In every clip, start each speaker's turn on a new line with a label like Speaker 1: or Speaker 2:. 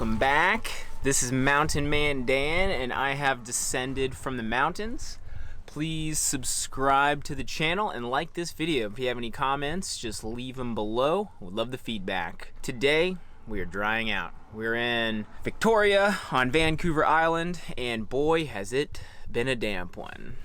Speaker 1: Welcome back. This is MountainManDan, and I have descended from the mountains. Please subscribe to the channel and like this video. If you have any comments, just leave them below. We'd love the feedback. Today, we are drying out. We're in Victoria on Vancouver Island, and boy, has it been a damp one.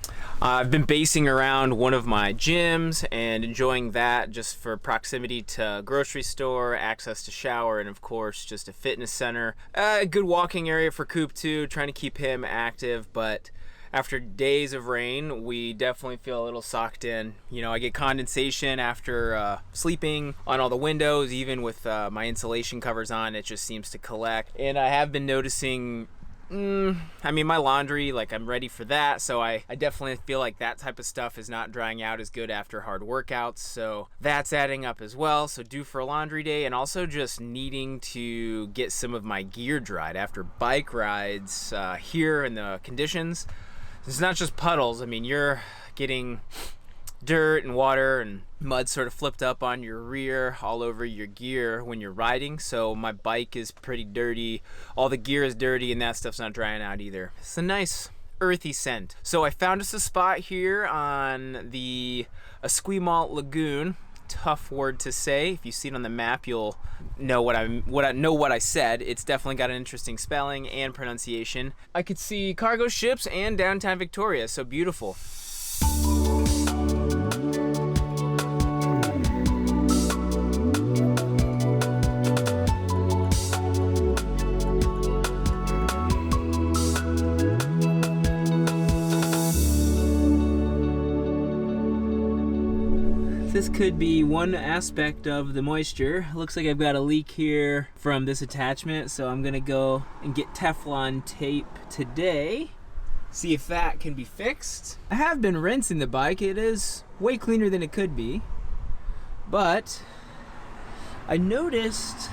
Speaker 1: I've been basing around one of my gyms and enjoying that just for proximity to a grocery store, access to shower, and of course just a fitness center. A good walking area for Coop too, trying to keep him active, but after days of rain, we definitely feel a little socked in. You know, I get condensation after sleeping on all the windows, even with my insulation covers on, it just seems to collect. And I have been noticing my laundry, like I'm ready for that, so I definitely feel like that type of stuff is not drying out as good after hard workouts, so that's adding up as well. So due for a laundry day, and also just needing to get some of my gear dried after bike rides here in the conditions. It's not just puddles. I mean, you're getting dirt and water and mud sort of flipped up on your rear, all over your gear when you're riding. So my bike is pretty dirty, all the gear is dirty, and that stuff's not drying out either. It's a nice earthy scent. So I found us a spot here on the Esquimalt Lagoon. Tough word to say. If you see it on the map, you'll know what I said. It's definitely got an interesting spelling and pronunciation. I could see cargo ships and downtown Victoria, so beautiful. This could be one aspect of the moisture. Looks like I've got a leak here from this attachment, so I'm gonna go and get Teflon tape today, see if that can be fixed. I have been rinsing the bike. It is way cleaner than it could be, but I noticed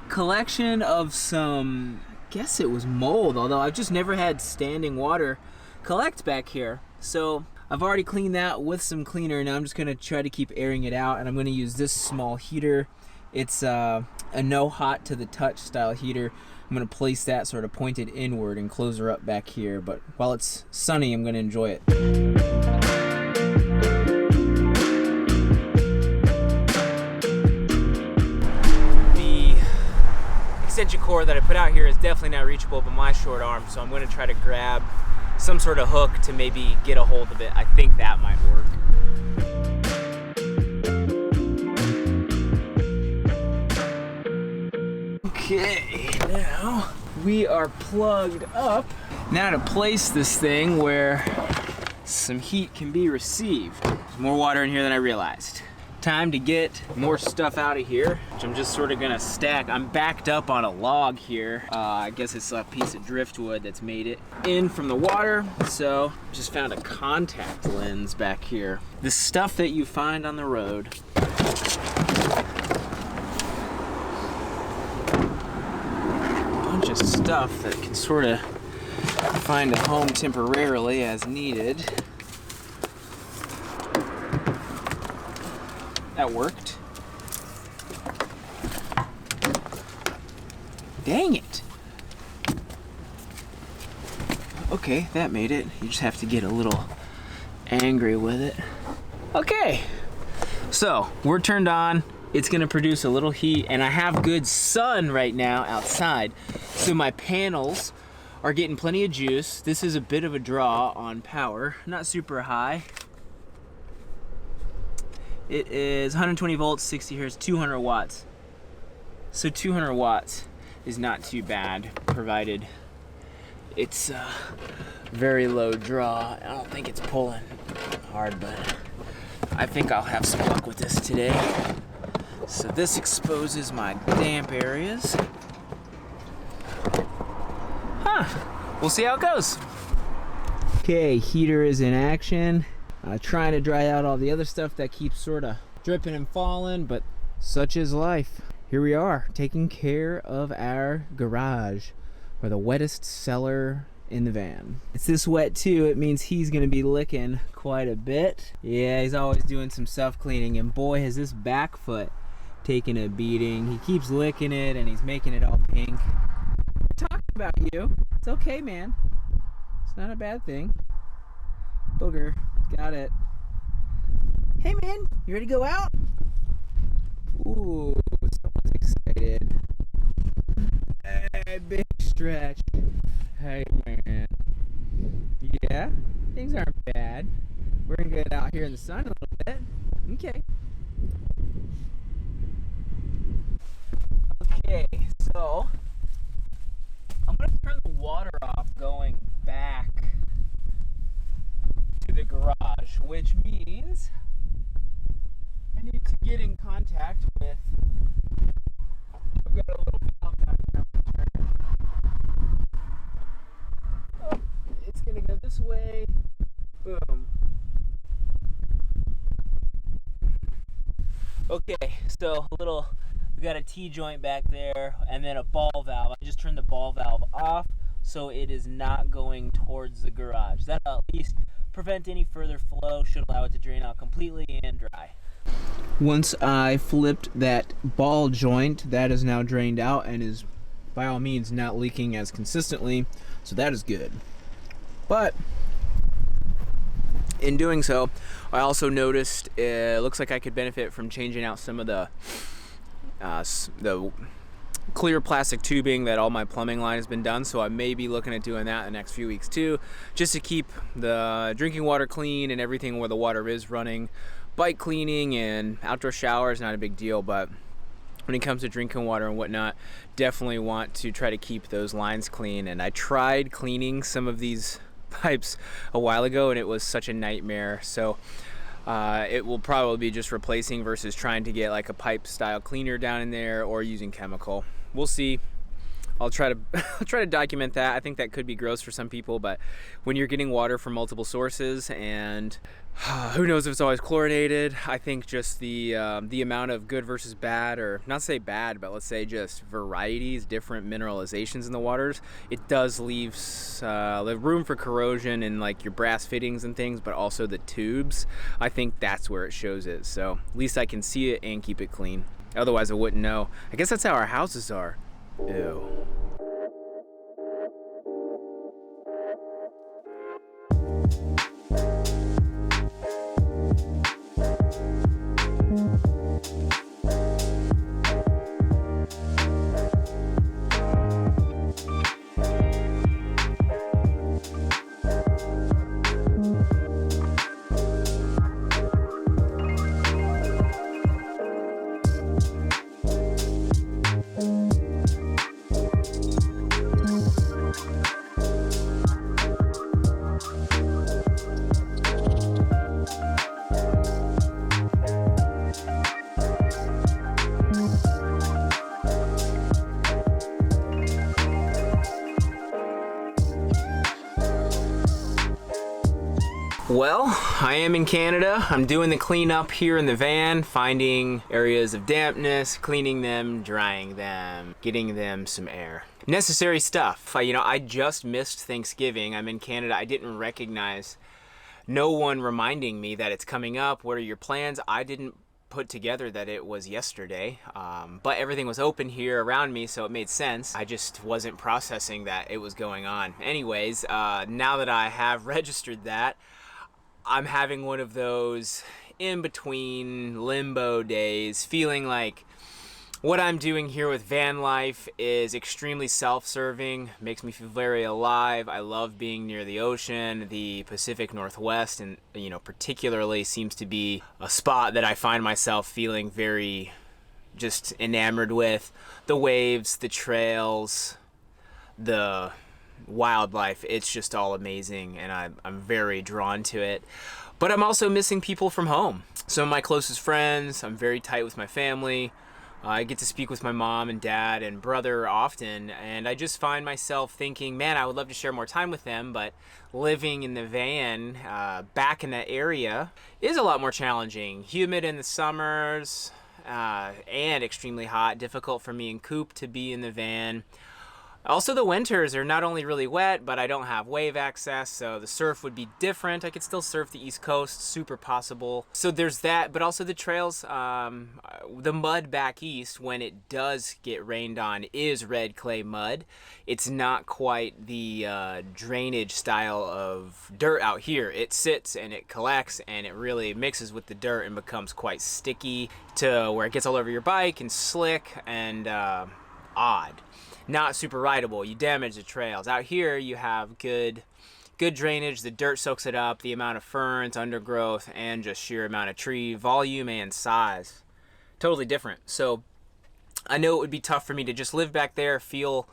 Speaker 1: collection of some, I guess it was mold, although I've just never had standing water collect back here. So I've already cleaned that with some cleaner. Now I'm just gonna try to keep airing it out, and I'm gonna use this small heater. It's a no hot to the touch style heater. I'm gonna place that sort of pointed inward and close her up back here, but while it's sunny, I'm gonna enjoy it. The extension cord that I put out here is definitely not reachable by my short arm, so I'm gonna try to grab some sort of hook to maybe get a hold of it. I think that might work. Okay, now we are plugged up. Now to place this thing where some heat can be received. There's more water in here than I realized. Time to get more stuff out of here, which I'm just sort of gonna stack. I'm backed up on a log here. I guess it's a piece of driftwood that's made it in from the water. So just found a contact lens back here. The stuff that you find on the road. A bunch of stuff that can sort of find a home temporarily as needed. That worked. Dang it. Okay, that made it. You just have to get a little angry with it. Okay, so we're turned on. It's gonna produce a little heat, and I have good sun right now outside. So my panels are getting plenty of juice. This is a bit of a draw on power, not super high. It is 120 volts, 60 hertz, 200 watts. So 200 watts is not too bad, provided it's very low draw. I don't think it's pulling hard, but I think I'll have some luck with this today. So this exposes my damp areas. We'll see how it goes. Okay, heater is in action. Trying to dry out all the other stuff that keeps sort of dripping and falling, but such is life. Here we are, taking care of our garage, or the wettest cellar in the van. It's this wet too. It means he's gonna be licking quite a bit. Yeah, he's always doing some self-cleaning, and boy, has this back foot taking a beating. He keeps licking it and he's making it all pink. We're talking about you. It's okay, man. It's not a bad thing. Booger, got it. Hey, man, you ready to go out? Ooh, someone's excited. Hey, big stretch. Hey, man. Yeah, things aren't bad. We're gonna get out here in the sun a little bit. Okay. Okay, so I'm gonna turn the water off going back to the garage, which means I need to get in contact with. I've got a little valve down here. Oh, it's gonna go this way. Boom. Okay, so we got a T-joint back there and then a ball valve. I just turned the ball valve off so it is not going towards the garage. That'll at least prevent any further flow, should allow it to drain out completely and dry. Once I flipped that ball joint, that is now drained out and is by all means not leaking as consistently, so that is good. But in doing so, I also noticed it looks like I could benefit from changing out some of the clear plastic tubing that all my plumbing line has been done, so I may be looking at doing that in the next few weeks too, just to keep the drinking water clean and everything where the water is running. Bike cleaning and outdoor showers, not a big deal, but when it comes to drinking water and whatnot, definitely want to try to keep those lines clean. And I tried cleaning some of these pipes a while ago and it was such a nightmare, so it will probably be just replacing versus trying to get like a pipe style cleaner down in there or using chemical. We'll see. I'll try to document that. I think that could be gross for some people, but when you're getting water from multiple sources and who knows if it's always chlorinated, I think just the amount of good versus bad, or not say bad, but let's say just varieties, different mineralizations in the waters, it does leave room for corrosion in like your brass fittings and things, but also the tubes. I think that's where it shows it. So at least I can see it and keep it clean. Otherwise I wouldn't know. I guess that's how our houses are. Ew. Well, I am in Canada. I'm doing the cleanup here in the van, finding areas of dampness, cleaning them, drying them, getting them some air. Necessary stuff. I just missed Thanksgiving. I'm in Canada. I didn't recognize no one reminding me that it's coming up. What are your plans? I didn't put together that it was yesterday, but everything was open here around me, so it made sense. I just wasn't processing that it was going on. Anyways, now that I have registered that, I'm having one of those in-between limbo days, feeling like what I'm doing here with van life is extremely self-serving, makes me feel very alive. I love being near the ocean, the Pacific Northwest, and particularly seems to be a spot that I find myself feeling very just enamored with. The waves, the trails, the wildlife, it's just all amazing, and I'm very drawn to it. But I'm also missing people from home. Some of my closest friends, I'm very tight with my family. I get to speak with my mom and dad and brother often, and I just find myself thinking, man, I would love to share more time with them, but living in the van back in that area is a lot more challenging. Humid in the summers and extremely hot, difficult for me and Coop to be in the van. Also, the winters are not only really wet, but I don't have wave access, so the surf would be different. I could still surf the East Coast, super possible. So there's that, but also the trails, the mud back east, when it does get rained on, is red clay mud. It's not quite the drainage style of dirt out here. It sits and it collects and it really mixes with the dirt and becomes quite sticky to where it gets all over your bike and slick and odd. Not super rideable. You damage the trails. Out here you have good drainage. The dirt soaks it up. The amount of ferns, undergrowth, and just sheer amount of tree volume and size, totally different. So I know it would be tough for me to just live back there, feel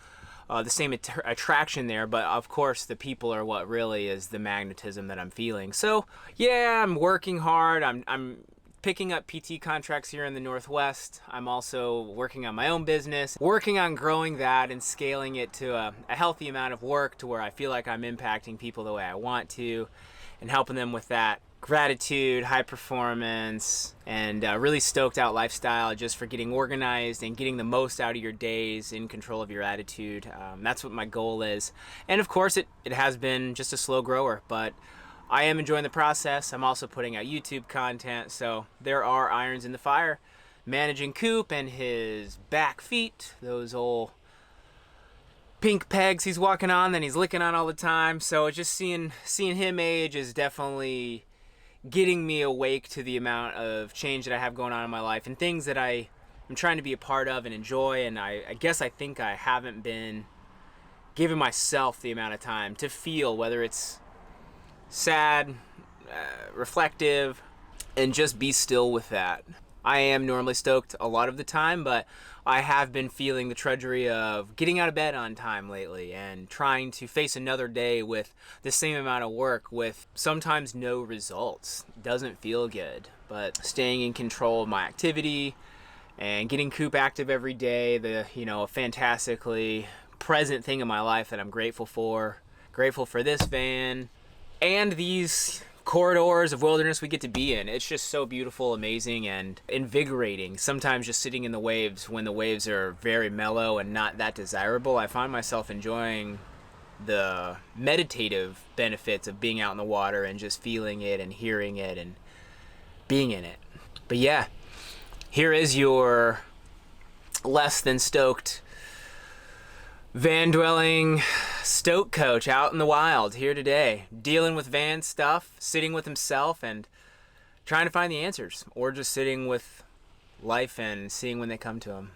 Speaker 1: the same attraction there, but of course the people are what really is the magnetism that I'm feeling. So yeah, I'm working hard. I'm picking up PT contracts here in the Northwest. I'm also working on my own business, working on growing that and scaling it to a healthy amount of work to where I feel like I'm impacting people the way I want to and helping them with that gratitude, high performance, and really stoked out lifestyle just for getting organized and getting the most out of your days, in control of your attitude. That's what my goal is. And of course it has been just a slow grower, but I am enjoying the process. I'm also putting out YouTube content, so there are irons in the fire. Managing Coop and his back feet, those old pink pegs he's walking on, then he's licking on all the time. So just seeing him age is definitely getting me awake to the amount of change that I have going on in my life and things that I'm trying to be a part of and enjoy. And I guess I think I haven't been giving myself the amount of time to feel, whether it's sad, reflective, and just be still with that. I am normally stoked a lot of the time, but I have been feeling the drudgery of getting out of bed on time lately and trying to face another day with the same amount of work with sometimes no results. Doesn't feel good, but staying in control of my activity and getting Coop active every day, a fantastically present thing in my life that I'm grateful for. Grateful for this van and these corridors of wilderness we get to be in. It's just so beautiful, amazing, and invigorating. Sometimes just sitting in the waves when the waves are very mellow and not that desirable, I find myself enjoying the meditative benefits of being out in the water and just feeling it and hearing it and being in it. But yeah, here is your less than stoked van dwelling stoke coach out in the wild here today, dealing with van stuff, sitting with himself and trying to find the answers, or just sitting with life and seeing when they come to him.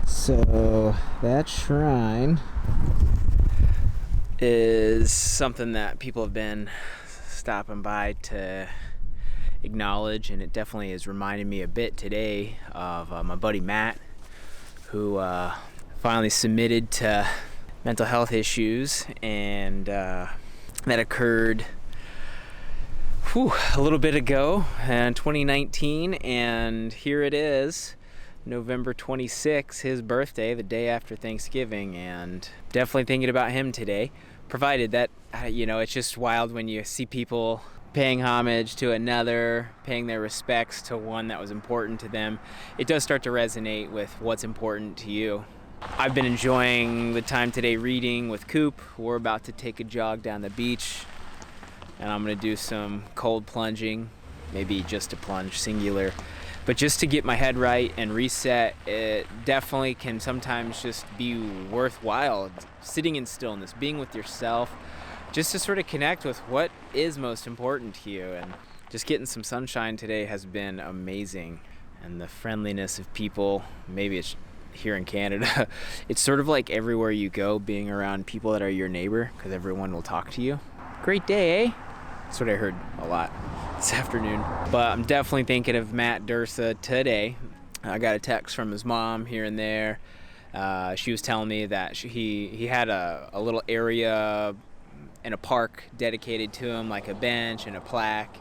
Speaker 1: So that shrine is something that people have been stopping by to acknowledge, and it definitely is reminding me a bit today of my buddy Matt, who finally submitted to mental health issues, and that occurred a little bit ago in 2019, and here it is, November 26th, his birthday, the day after Thanksgiving, and definitely thinking about him today, provided that, it's just wild when you see people paying homage to another, paying their respects to one that was important to them. It does start to resonate with what's important to you. I've been enjoying the time today reading with Coop. We're about to take a jog down the beach, and I'm gonna do some cold plunging, maybe just a plunge, singular. But just to get my head right and reset, it definitely can sometimes just be worthwhile. Sitting in stillness, being with yourself, just to sort of connect with what is most important to you. And just getting some sunshine today has been amazing. And the friendliness of people, maybe it's here in Canada, it's sort of like everywhere you go, being around people that are your neighbor, because everyone will talk to you. Great day, eh? That's what I heard a lot this afternoon. But I'm definitely thinking of Matt Dursa today. I got a text from his mom here and there. She was telling me that he had a little area and a park dedicated to him, like a bench and a plaque.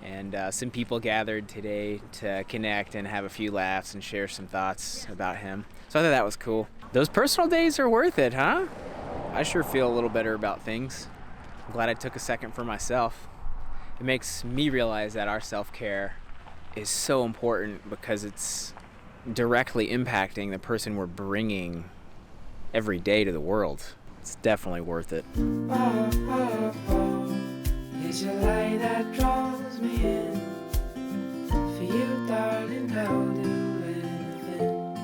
Speaker 1: And some people gathered today to connect and have a few laughs and share some thoughts about him. So I thought that was cool. Those personal days are worth it, huh? I sure feel a little better about things. I'm glad I took a second for myself. It makes me realize that our self-care is so important because it's directly impacting the person we're bringing every day to the world. It's definitely worth it.
Speaker 2: It's your light that draws me in. For you, darling, I'll do anything.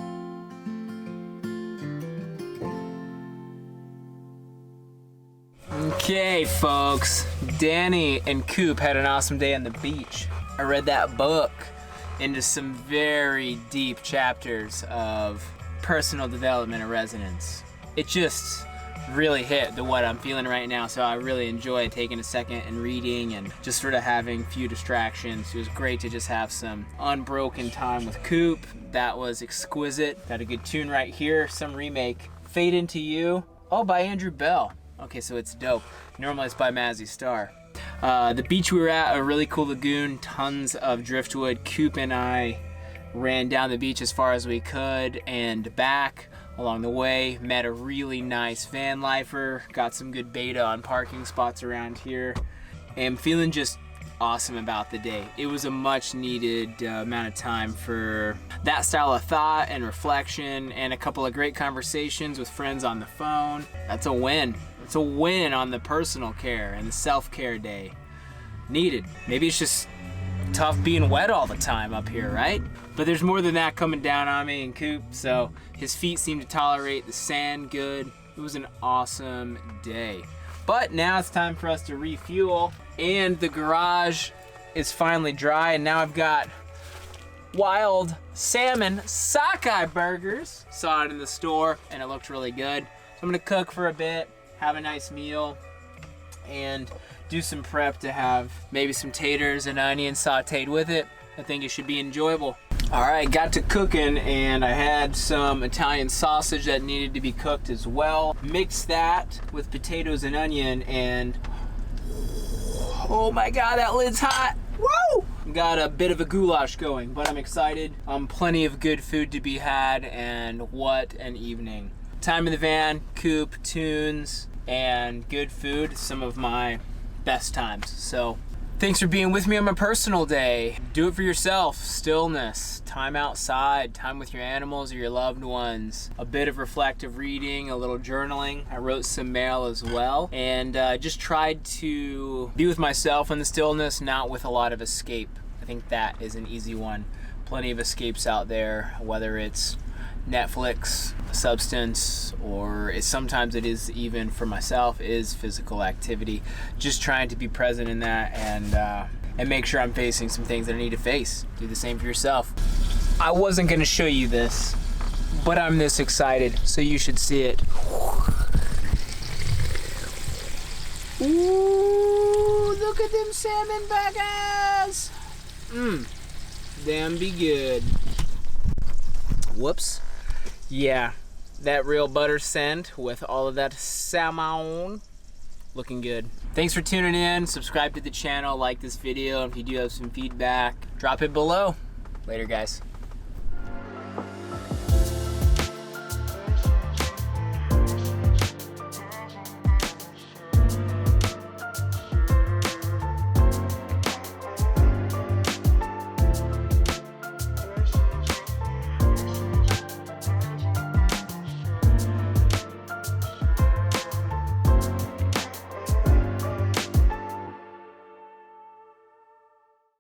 Speaker 1: Okay, folks. Danny and Coop had an awesome day on the beach. I read that book into some very deep chapters of personal development and resonance. It just really hit the what I'm feeling right now, so I really enjoy taking a second and reading and just sort of having a few distractions. It was great to just have some unbroken time with Coop. That was exquisite. Got a good tune right here, some remake. Fade Into You, oh, by Andrew Bell. Okay, so it's dope. Normally it's by Mazzy Star. The beach we were at, a really cool lagoon, tons of driftwood. Coop and I ran down the beach as far as we could and back. Along the way, met a really nice van lifer, got some good beta on parking spots around here, and feeling just awesome about the day. It was a much needed amount of time for that style of thought and reflection, and a couple of great conversations with friends on the phone. That's a win. It's a win on the personal care and the self-care day. Needed. Maybe it's just tough being wet all the time up here, right? But there's more than that coming down on me and Coop, so his feet seem to tolerate the sand good. It was an awesome day. But now it's time for us to refuel, and the garage is finally dry, and now I've got wild salmon sockeye burgers. Saw it in the store, and it looked really good. So I'm gonna cook for a bit, have a nice meal, and do some prep to have maybe some taters and onions sauteed with it. I think it should be enjoyable. All right, got to cooking, and I had some Italian sausage that needed to be cooked as well. Mixed that with potatoes and onion, and oh my God, that lid's hot. Woo! Got a bit of a goulash going, but I'm excited. Plenty of good food to be had, and what an evening. Time in the van, Coop, tunes, and good food. Some of my best times. So thanks for being with me on my personal day. Do it for yourself. Stillness, time outside, time with your animals or your loved ones, a bit of reflective reading, a little journaling. I wrote some mail as well, and just tried to be with myself in the stillness, not with a lot of escape. I think that is an easy one. Plenty of escapes out there, whether it's Netflix, substance, or sometimes it is, even for myself, is physical activity. Just trying to be present in that and make sure I'm facing some things that I need to face. Do the same for yourself. I wasn't gonna show you this, but I'm this excited, so you should see it. Ooh, look at them salmon baggers! Damn be good. Whoops. Yeah, that real butter scent with all of that salmon. Looking good. Thanks for tuning in. Subscribe to the channel, like this video. If you do have some feedback, drop it below. Later, guys.